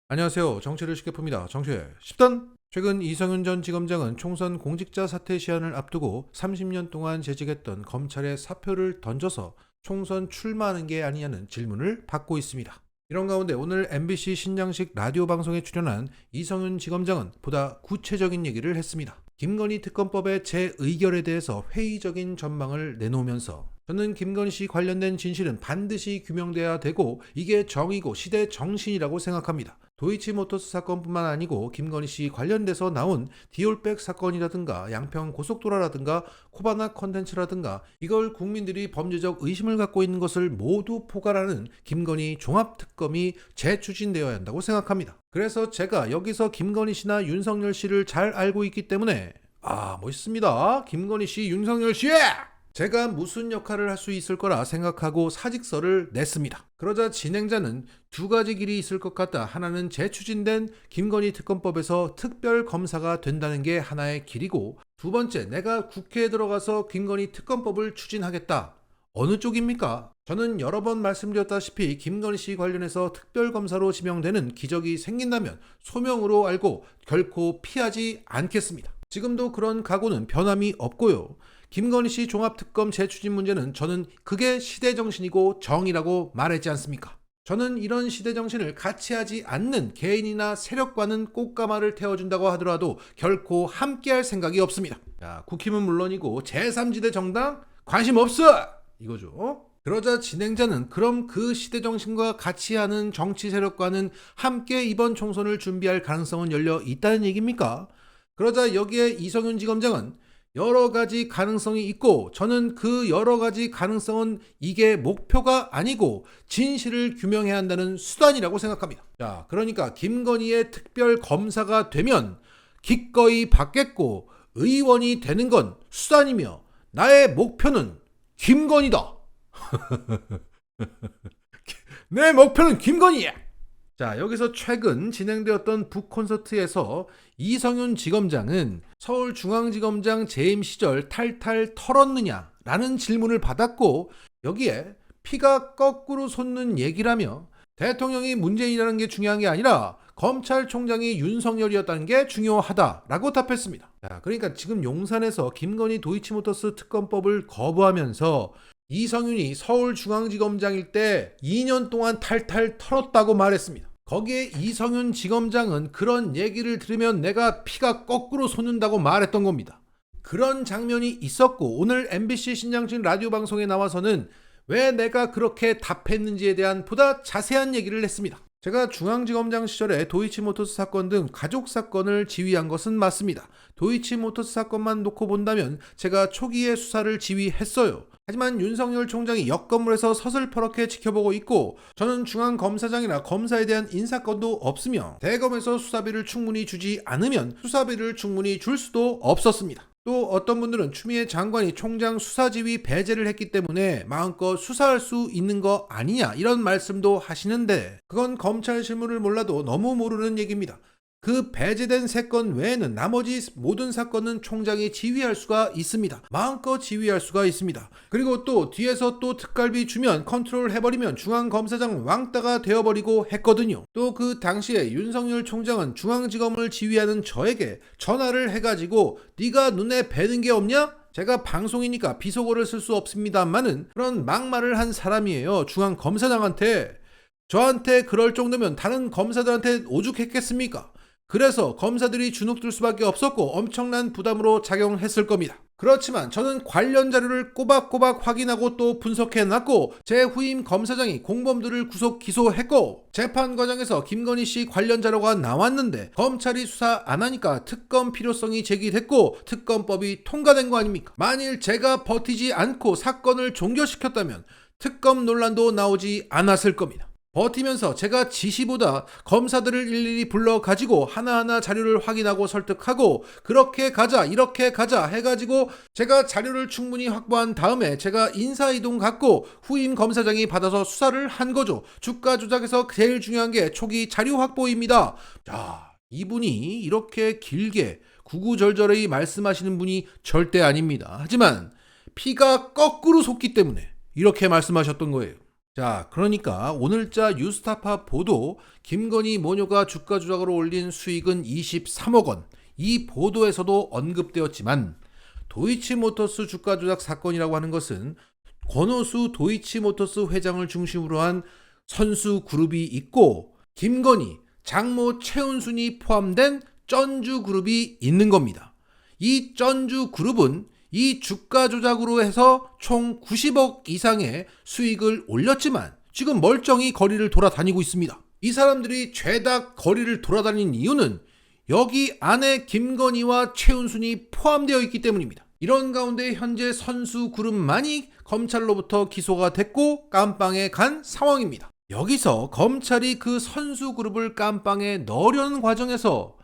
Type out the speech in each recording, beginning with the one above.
안녕하세요. 정치를 쉽게 풉니다. 정치의 10단! 최근 이성윤 전 지검장은 총선 공직자 사퇴 시한을 앞두고 30년 동안 재직했던 검찰에 사표를 던져서 총선 출마하는 게 아니냐는 질문을 받고 있습니다. 이런 가운데 오늘 MBC 신장식 라디오 방송에 출연한 이성윤 지검장은 보다 구체적인 얘기를 했습니다. 김건희 특검법의 재의결에 대해서 회의적인 전망을 내놓으면서 저는 김건희 씨 관련된 진실은 반드시 규명돼야 되고 이게 정의고 시대 정신이라고 생각합니다. 도이치모터스 사건뿐만 아니고 김건희 씨 관련돼서 나온 디올백 사건이라든가 양평 고속도로라든가 코바나 컨텐츠라든가 이걸 국민들이 범죄적 의심을 갖고 있는 것을 모두 포괄하는 김건희 종합특검이 재추진되어야 한다고 생각합니다. 그래서 제가 여기서 김건희 씨나 윤석열 씨를 잘 알고 있기 때문에 멋있습니다. 김건희 씨, 윤석열 씨! 제가 무슨 역할을 할 수 있을 거라 생각하고 사직서를 냈습니다. 그러자 진행자는 두 가지 길이 있을 것 같다. 하나는 재추진된 김건희 특검법에서 특별검사가 된다는 게 하나의 길이고, 두 번째, 내가 국회에 들어가서 김건희 특검법을 추진하겠다. 어느 쪽입니까? 저는 여러 번 말씀드렸다시피 김건희 씨 관련해서 특별검사로 지명되는 기적이 생긴다면 소명으로 알고 결코 피하지 않겠습니다. 지금도 그런 각오는 변함이 없고요. 김건희 씨 종합특검 재추진 문제는 저는 그게 시대정신이고 정의라고 말했지 않습니까? 저는 이런 시대정신을 같이 하지 않는 개인이나 세력과는 꽃가마를 태워준다고 하더라도 결코 함께할 생각이 없습니다. 자, 국힘은 물론이고 제3지대 정당 관심 없어! 이거죠. 그러자 진행자는 그럼 그 시대정신과 같이 하는 정치 세력과는 함께 이번 총선을 준비할 가능성은 열려 있다는 얘기입니까? 그러자 여기에 이성윤 지검장은 여러 가지 가능성이 있고 저는 그 여러 가지 가능성은 이게 목표가 아니고 진실을 규명해야 한다는 수단이라고 생각합니다. 자, 그러니까 김건희의 특별 검사가 되면 기꺼이 받겠고 의원이 되는 건 수단이며 나의 목표는 김건희다. 내 목표는 김건희야. 자, 여기서 최근 진행되었던 북콘서트에서 이성윤 지검장은 서울중앙지검장 재임 시절 탈탈 털었느냐 라는 질문을 받았고 여기에 피가 거꾸로 솟는 얘기라며 대통령이 문재인이라는 게 중요한 게 아니라 검찰총장이 윤석열이었다는 게 중요하다라고 답했습니다. 자, 그러니까 지금 용산에서 김건희 도이치모터스 특검법을 거부하면서 이성윤이 서울중앙지검장일 때 2년 동안 탈탈 털었다고 말했습니다. 거기에 이성윤 지검장은 그런 얘기를 들으면 내가 피가 거꾸로 솟는다고 말했던 겁니다. 그런 장면이 있었고 오늘 MBC 신장식 라디오 방송에 나와서는 왜 내가 그렇게 답했는지에 대한 보다 자세한 얘기를 했습니다. 제가 중앙지검장 시절에 도이치모터스 사건 등 가족 사건을 지휘한 것은 맞습니다. 도이치모터스 사건만 놓고 본다면 제가 초기에 수사를 지휘했어요. 하지만 윤석열 총장이 옆 건물에서 서슬퍼렇게 지켜보고 있고 저는 중앙검사장이나 검사에 대한 인사권도 없으며 대검에서 수사비를 충분히 주지 않으면 수사비를 충분히 줄 수도 없었습니다. 또 어떤 분들은 추미애 장관이 총장 수사지휘 배제를 했기 때문에 마음껏 수사할 수 있는 거 아니냐 이런 말씀도 하시는데 그건 검찰 실무를 몰라도 너무 모르는 얘기입니다. 그 배제된 3건 외에는 나머지 모든 사건은 총장이 지휘할 수가 있습니다. 마음껏 지휘할 수가 있습니다. 그리고 또 뒤에서 또 특갈비 주면 컨트롤 해버리면 중앙검사장 왕따가 되어버리고 했거든요. 또 그 당시에 윤석열 총장은 중앙지검을 지휘하는 저에게 전화를 해가지고 네가 눈에 뵈는 게 없냐? 제가 방송이니까 비속어를 쓸 수 없습니다만은 그런 막말을 한 사람이에요. 중앙검사장한테. 저한테 그럴 정도면 다른 검사들한테 오죽했겠습니까? 그래서 검사들이 주눅들 수밖에 없었고 엄청난 부담으로 작용했을 겁니다. 그렇지만 저는 관련 자료를 꼬박꼬박 확인하고 또 분석해놨고 제 후임 검사장이 공범들을 구속 기소했고 재판 과정에서 김건희 씨 관련 자료가 나왔는데 검찰이 수사 안 하니까 특검 필요성이 제기됐고 특검법이 통과된 거 아닙니까? 만일 제가 버티지 않고 사건을 종결시켰다면 특검 논란도 나오지 않았을 겁니다. 버티면서 제가 지시보다 검사들을 일일이 불러가지고 하나하나 자료를 확인하고 설득하고 그렇게 가자 이렇게 가자 해가지고 제가 자료를 충분히 확보한 다음에 제가 인사이동 갖고 후임 검사장이 받아서 수사를 한 거죠. 주가 조작에서 제일 중요한 게 초기 자료 확보입니다. 자, 이분이 이렇게 길게 구구절절히 말씀하시는 분이 절대 아닙니다. 하지만 피가 거꾸로 솟기 때문에 이렇게 말씀하셨던 거예요. 자, 그러니까 오늘자 뉴스타파 보도 김건희 모녀가 주가 조작으로 올린 수익은 23억 원. 이 보도에서도 언급되었지만 도이치모터스 주가 조작 사건이라고 하는 것은 권오수 도이치모터스 회장을 중심으로 한 선수 그룹이 있고 김건희, 장모 최은순이 포함된 쩐주 그룹이 있는 겁니다. 이 쩐주 그룹은 이 주가 조작으로 해서 총 90억 이상의 수익을 올렸지만 지금 멀쩡히 거리를 돌아다니고 있습니다. 이 사람들이 죄다 거리를 돌아다닌 이유는 여기 안에 김건희와 최은순이 포함되어 있기 때문입니다. 이런 가운데 현재 선수 그룹만이 검찰로부터 기소가 됐고 깜빵에 간 상황입니다. 여기서 검찰이 그 선수 그룹을 깜빵에 넣으려는 과정에서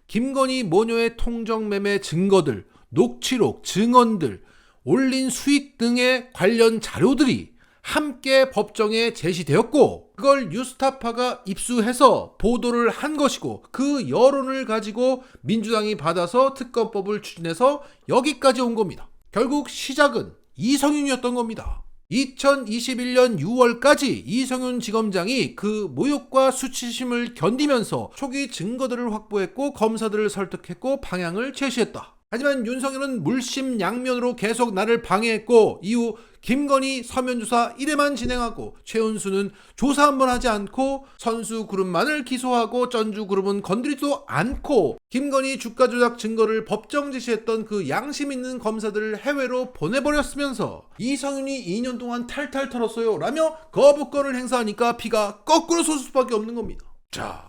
김건희 모녀의 통정 매매 증거들, 녹취록, 증언들, 올린 수익 등의 관련 자료들이 함께 법정에 제시되었고 그걸 뉴스타파가 입수해서 보도를 한 것이고 그 여론을 가지고 민주당이 받아서 특검법을 추진해서 여기까지 온 겁니다. 결국 시작은 이성윤이었던 겁니다. 2021년 6월까지 이성윤 지검장이 그 모욕과 수치심을 견디면서 초기 증거들을 확보했고 검사들을 설득했고 방향을 제시했다. 하지만 윤석열은 물심양면으로 계속 나를 방해했고 이후 김건희 서면 조사 1회만 진행하고 최은수는 조사 한번 하지 않고 선수 그룹만을 기소하고 쩐주 그룹은 건드리지도 않고 김건희 주가 조작 증거를 법정 제시했던 그 양심 있는 검사들을 해외로 보내버렸으면서 이성윤이 2년 동안 탈탈 털었어요 라며 거부권을 행사하니까 피가 거꾸로 솟을 수밖에 없는 겁니다. 자,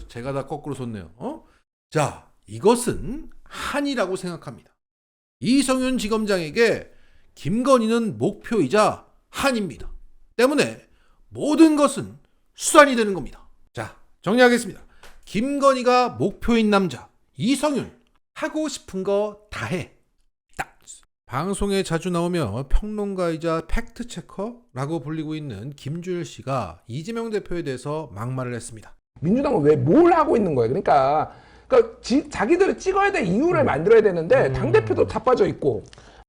제가 다 거꾸로 솟네요. 자, 이것은 한이라고 생각합니다. 이성윤 지검장에게 김건희는 목표이자 한입니다. 때문에 모든 것은 수단이 되는 겁니다. 자, 정리하겠습니다. 김건희가 목표인 남자 이성윤 하고 싶은 거 다 해. 딱. 방송에 자주 나오며 평론가이자 팩트체커라고 불리고 있는 김준일 씨가 이재명 대표에 대해서 막말을 했습니다. 민주당은 왜 뭘 하고 있는 거예요? 그러니까 자기들이 찍어야 될 이유를 만들어야 되는데 당대표도 다 빠져 있고.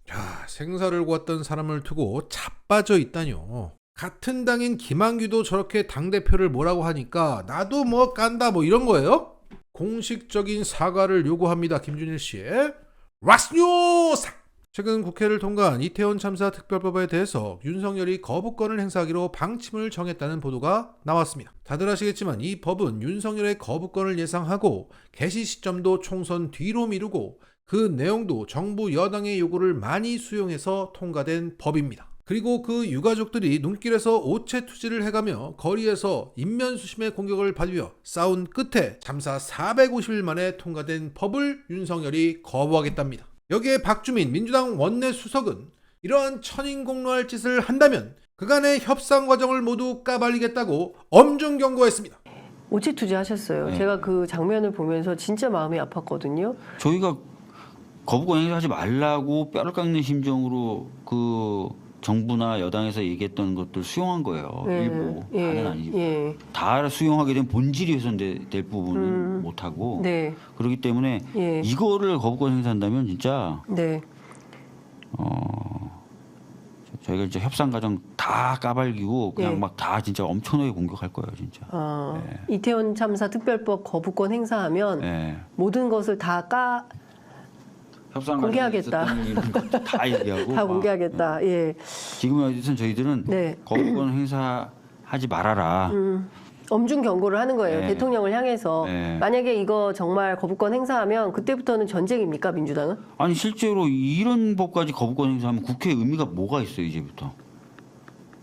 자, 생사를 구했던 사람을 두고 자빠져 있다뇨. 같은 당인 김한규도 저렇게 당대표를 뭐라고 하니까 나도 뭐 깐다 뭐 이런 거예요? 공식적인 사과를 요구합니다. 김준일 씨의 락스뉴스! 최근 국회를 통과한 이태원 참사 특별법에 대해서 윤석열이 거부권을 행사하기로 방침을 정했다는 보도가 나왔습니다. 다들 아시겠지만 이 법은 윤석열의 거부권을 예상하고 개시 시점도 총선 뒤로 미루고 그 내용도 정부 여당의 요구를 많이 수용해서 통과된 법입니다. 그리고 그 유가족들이 눈길에서 오체투지를 해가며 거리에서 인면수심의 공격을 받으며 싸운 끝에 참사 450일 만에 통과된 법을 윤석열이 거부하겠답니다. 여기에 박주민 민주당 원내수석은 이러한 천인공노할 짓을 한다면 그간의 협상 과정을 모두 까발리겠다고 엄중 경고했습니다. 오체투지 하셨어요. 네. 제가 그 장면을 보면서 진짜 마음이 아팠거든요. 저희가 거부권 행사하지 말라고 뼈를 깎는 심정으로 그 정부나 여당에서 얘기했던 것들 수용한 거예요. 일부 다는 아니고 다 수용하게 되면 본질이 훼손될 부분은 못 하고 네. 그렇기 때문에 이거를 거부권 행사한다면 진짜 저희가 이제 협상 과정 다 까발기고 그냥 막 다 진짜 엄청나게 공격할 거예요, 진짜. 이태원 참사 특별법 거부권 행사하면 모든 것을 다 협상 공개하겠다. 다 얘기하고 다 공개하겠다. 예. 지금 어쨌든 저희들은 거부권 행사하지 말아라. 엄중 경고를 하는 거예요. 네. 대통령을 향해서. 네. 만약에 이거 정말 거부권 행사하면 그때부터는 전쟁입니까, 민주당은? 아니 실제로 이런 법까지 거부권 행사하면 국회에 의미가 뭐가 있어요, 이제부터?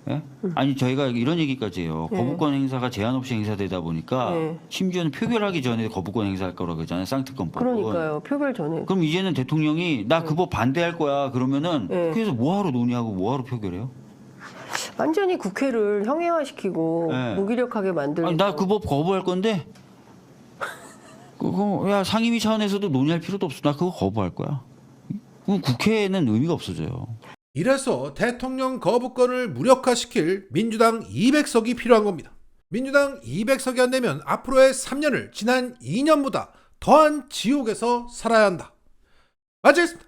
예? 아니 저희가 이런 얘기까지 해요. 거부권 행사가 제한 없이 행사되다 보니까 심지어는 표결하기 전에 거부권 행사할 거라고 그러잖아요. 쌍특검법은. 그러니까요. 표결 전에. 그럼 이제는 대통령이 나 그 법 반대할 거야 그러면은 국회에서 뭐하러 논의하고 뭐하러 표결해요? 완전히 국회를 형해화시키고 무기력하게 만들고. 아니 나 그 법 거부할 건데 그거 야 상임위 차원에서도 논의할 필요도 없어. 나 그거 거부할 거야. 그럼 국회에는 의미가 없어져요. 이래서 대통령 거부권을 무력화시킬 민주당 200석이 필요한 겁니다. 민주당 200석이 안 되면 앞으로의 3년을 지난 2년보다 더한 지옥에서 살아야 한다. 마치겠습니다.